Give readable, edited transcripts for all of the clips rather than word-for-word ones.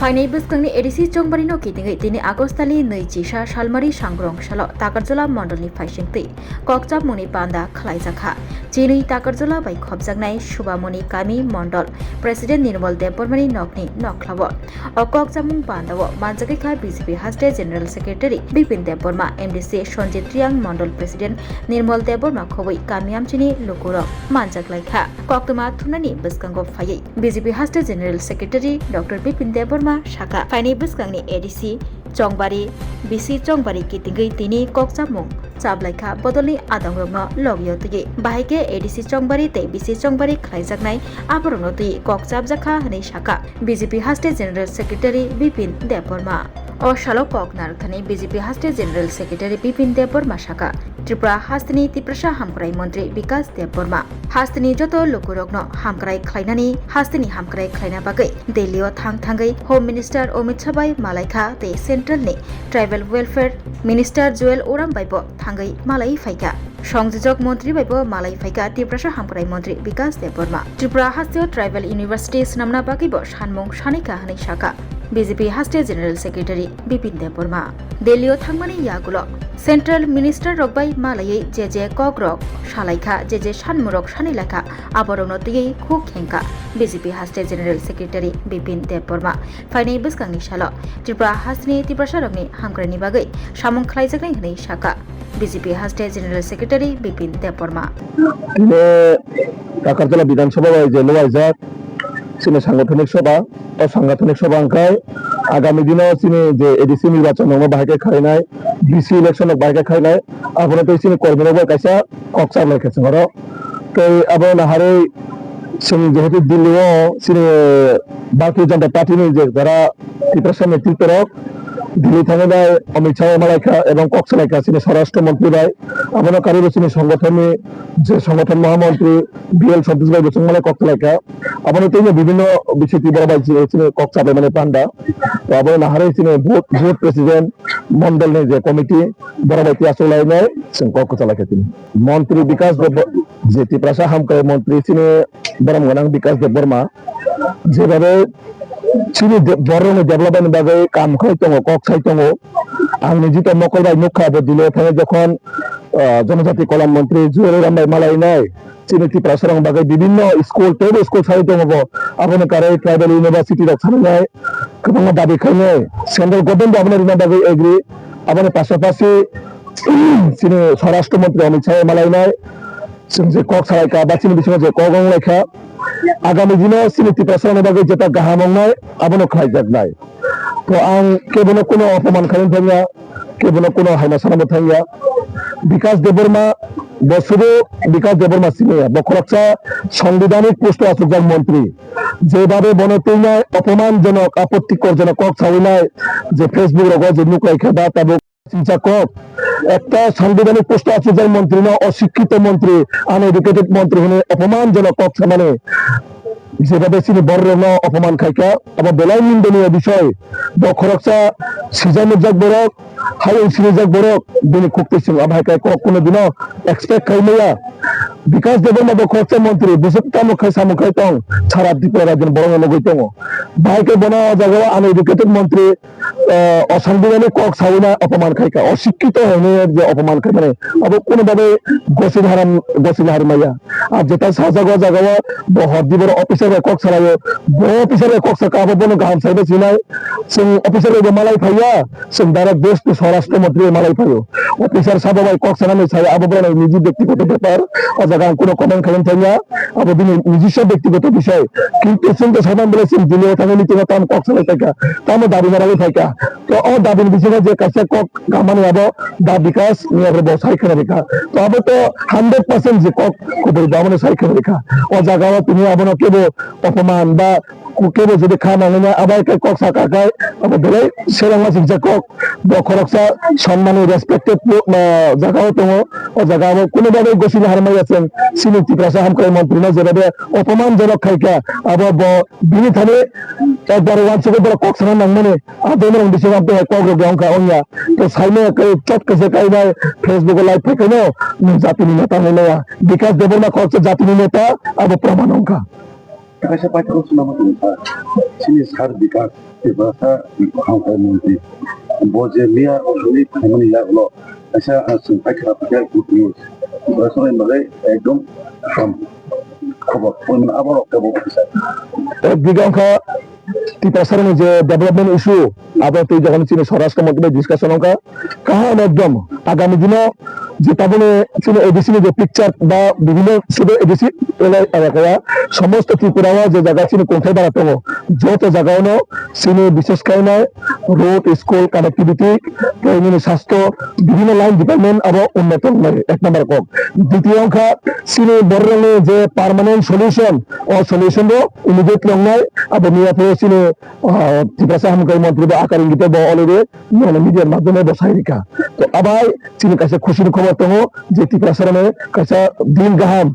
Fainai Buskangni edisi Chongbari no kitingai tini Agostali nei Chisha Shalmari Sangrong Shalo Takarjola Mondolni Faishingti Kokchap Muni Panda Khlaijaka Chini Takarjola bai Khobjaknai Shubhamoni Kami Mondol President Nirmal Debormani Nokni Noklabo O Kokchapmung Pandawo Manjakikha BJP Haste General Secretary Bipin Deborma MDC Sonjit Triang Mondol President Nirmal Deborma Khoboi Kamiamchini Lukuro Manjaklaikha Koktuma Thunani Buskango Phayai BJP Haste General Secretary Dr. Bipin Deborma Shaka Fainai Buskangni ADC Chongbari BC Chongbari kitingai tini Kokchapmung Chablaikha Bodolni Adangrogno Logyo tui Bahike ADC Chongbari te BC Chongbari Khlaijaknai Aborogno tui Kokchapjakha hanai Shaka BJP Haste General Secretary Bipin Deborma O Shalo Koknarthani BJP Haste General Secretary Bipin Deborma Shaka Tripura Hastini Tiprasha Hamkrai Mantri Vikas Deborma Hastini Joto Lukurogno Hamkrai Khlainani Hastini Hamkrai Khlaina bagai Delhi Thangai Home Minister Omit Shah bai Malaikha te Central ni Tribal Welfare Minister Joel Oram baibo Thangai Malai Faika সংযোজক মন্ত্রী বাইব মালাই ফাইকা ত্রিপুরা হামকরাই মন্ত্রী বিকাশ দেববর্মা ত্রিপুরা হাস্তীয় tribal universities নামনা বাকিব সানমুং সানিকা হানি শাখা বিজেপি হাস্তে জেনারেল সেক্রেটারি বিপিন দেববর্মা দিল্লিও থাংমানি ইয়াগুলো সেন্ট্রাল মিনিস্টার রকবাই মালাयै যে কগ্রক সালাইখা যে সানমুরক সানিলেখা আবরণ তৈयै খুব খেঙ্কা বিজেপি হাস্তে জেনারেল সেক্রেটারি বিপিন দেববর্মা ফাইনাই বুসকাংনি সাল ত্রিপুরা হাস্তিনি ত্রিপুরা রকনি হামকরাইনি বাগৈ সামুং খালাইজাকনাই হनै শাখা বিজেপি হাস্তে জেনারেল সেক্রেটারি বিপিন দেববর্মা টাকারতলা বিধানসভা যে লোয়াইজাক সিনে সাংগঠনিক সভা ও সাংগঠনিক সভা আঙ্কায় আগামী দিনে সিনে যে এডিসি নির্বাচন বাহাকে খাই নাই ডিসি ইলেকশন বাহাকে খাই নাই আপনার তো সিনে কর্মীরা কাইসা কক্সার লেখেছে ঘর তো আবার নাহারে যেহেতু দিল্লিও সিনে ভারতীয় জনতা পার্টি যে যারা ত্রিপুরা নেতৃত্ব দিল্লি থানে দেয় অমিত শাহ মালাইখা এবং কক্সলাইখা তিনি স্বরাষ্ট্রমন্ত্রী দেয় আমার কারিগর তিনি সংগঠনে যে সংগঠন মহামন্ত্রী বিএল সন্তোষ ভাই বসুমালাই কক্সলাইখা আমার তিনি বিভিন্ন বিষয় তীব্র ভাই তিনি কক্সাবে মানে পান্ডা তো আবার নাহারে তিনি ভোট প্রেসিডেন্ট মন্ডল নেই যে কমিটি বড় ভাই আসলে নেয় কক্সলাইখা তিনি মন্ত্রী বিকাশ দেব যে ত্রিপুরা হামকার মন্ত্রী তিনি বরম গণাং বিকাশ দেব বর্মা যেভাবে Chini borong development bagai kam khai tongo kok khai tongo ang nijito mokol bai nukha bo dilo thane jokhon জনজাতি কল্যাণ মন্ত্রী জুয়েল ওরাম bai malai nai chini Tripura sarang bagai bibinno school tebe school sai tongo bo abone kare tribal university rok sane nai kabang dabi khaine central government abone rina bagai agree abone পাশাপাশি chini স্বরাষ্ট্রমন্ত্রী Amit Shah malai nai যে cock সারাইকা বা চিনি বিষয় যে কগং লেখা আগামী দিনে চিনি ত্রিপুরা বাগে যেটা গাহামং নাই আবনো খাইজাক নাই তো আং কেবল কোনো অপমান খাইন থাঙ্গা কেবল কোনো হাইনা সানামো থাঙ্গা বিকাশ দেববর্মা বছরে বিকাশ দেববর্মা সিনিয়া বখরকসা সাংবিধানিক পোস্ট আসুকজাক মন্ত্রী যেভাবে বনতৈনায় অপমানজনক আপত্তিকরজনক কক ছাউনায় যে ফেসবুক রগ যে নুকলাই খেবা তাবো একটা সাংবিধানিক পোস্ট আছে যার মন্ত্রী না অশিক্ষিত মন্ত্রী আনএডুকেটেড মন্ত্রী হলে অপমানজনক কথা মানে যেভাবে তিনি বড় অপমান খাইকা আবার বেলাই নিন্দনীয় বিষয় বখরকসা সিজানুজাক বরক হাই সিজাক বরক দিনে খুঁজতেছিল আভাইকায় কোনোদিনও এক্সপেক্ট খাইলেয়া বিকাশ দেববর্মা বখরকসা মন্ত্রী বুঝতা মুখাই সামুখাই টং ছাড়া ত্রিপুরা রাজ্যের বড় লগই টং ভাইকে বনা জায়গা আনএডুকেটেড মন্ত্রী অসাংবিধানিক কক সাউনা অপমান খাইকা অশিক্ষিত হয়ে যে অপমান খাই মানে আবার কোনোভাবে গসিল হার মাইয়া আর যেটা সাজাগা জায়গা হরদিবর অফিসার কক সারায় বড় অফিসারে কক সাকা আবার বনো গাহাম সাইবে চিনাই जों অফিসারে মালাই ফাইয়া जों ডাইরেক্ট দেশ স্বরাষ্ট্রমন্ত্রী মালাই ফাইও অফিসার সাবাই কক সানামে ছাই আবার বড় নিজে ব্যক্তিগত ব্যাপার ও জায়গা কোনো কমেন্ট খাইন থাইয়া আবার দিনে নিজস্ব ব্যক্তিগত বিষয় কিন্তু শুনতে সাধারণ বলেছেন দিলে থাকা নীতি তাম কক সারাই থাকা তামও দাবি মারাই থাকা তো ও দাবির বিষয়ে যে কাছে কক গামানে আবার দা বিকাশ নিয়ে বসাই খেলে রেখা তো আবার তো 100% যে কক কবর দামনে সাই খেলে রেখা ও জায়গা তুমি আবার কেবল অপমান বা কেবল যদি খানা না আবার কক সাকা খায় আবার ধরে সেরকম শিক্ষা কক বখরকসা সম্মানে রেসপেক্টেড জায়গাও তো ও জায়গা আবার কোনোভাবে গসিল হারমাই আছেন সিনি ত্রিপুরা হামকার মন্ত্রী না যেভাবে অপমানজনক খাইকা আবার বিনি থানে একবার ওয়ান থেকে বড় কক সানা নাংমানে আদমের বিষয় আপনি কক গঙ্কা অন্য তো সাইনে চটকেছে কাই নাই ফেসবুকে লাইভ থেকে জাতি নেতা হইলে বিকাশ দেববর্মা খরচ জাতি নেতা আবার প্রমাণ অঙ্কা Kasi pa ito sila matunta. Sinisar bikat. Ibasa hanggang muli. Boje Mia usually Manila lo. Kasi sumpai kerap pakai good news. Ibasa yang bagay ekdom খবর মানে আবারও কেবল একদিকে অঙ্কা টিপাসারের যে ডেভেলপমেন্ট ইস্যু আবার তুই যখন চীনের স্বরাষ্ট্র মন্ত্রী ডিসকাশন অঙ্কা কাহান একদম আগামী দিনও যে তাহলে চীনের এডিসি যে পিকচার বা বিভিন্ন শুধু এডিসি এলাকায় সমস্ত ত্রিপুরা যে জায়গা চীনে কোথায় দাঁড়াতে হবে যত জায়গাও চীনে বিশেষ কারণে রোড স্কুল কানেক্টিভিটি প্রয়োজনীয় স্বাস্থ্য বিভিন্ন লাইন ডিপার্টমেন্ট আবার উন্নত নয় এক নম্বর কক দ্বিতীয় অঙ্কা চীনে বড় যে পার্মানেন্ট সলিউশন ও সলিউশন ইমিডিয়েটলি নয় আবার নিয়ে চীনে ত্রিপুরা সাহায্যকারী মন্ত্রী বা আকার ইঙ্গিতে বা অলরেডি মিডিয়ার মাধ্যমে বসাই রেখা তো আবার চীনের কাছে খুশির খবর তো যে ত্রিপুরা সারামে কাছে দিন গাহাম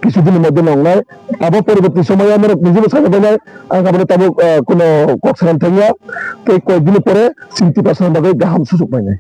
কিছুদিনের মধ্যে নয় আবার পরবর্তী সময়ে আমরা নিজের সাথে বলে আগামী তাবো কোনো কক্সারান থাকিয়া তো কয়েকদিন পরে চীন ত্রিপুরা সারাম গাহাম সুযোগ পাই নাই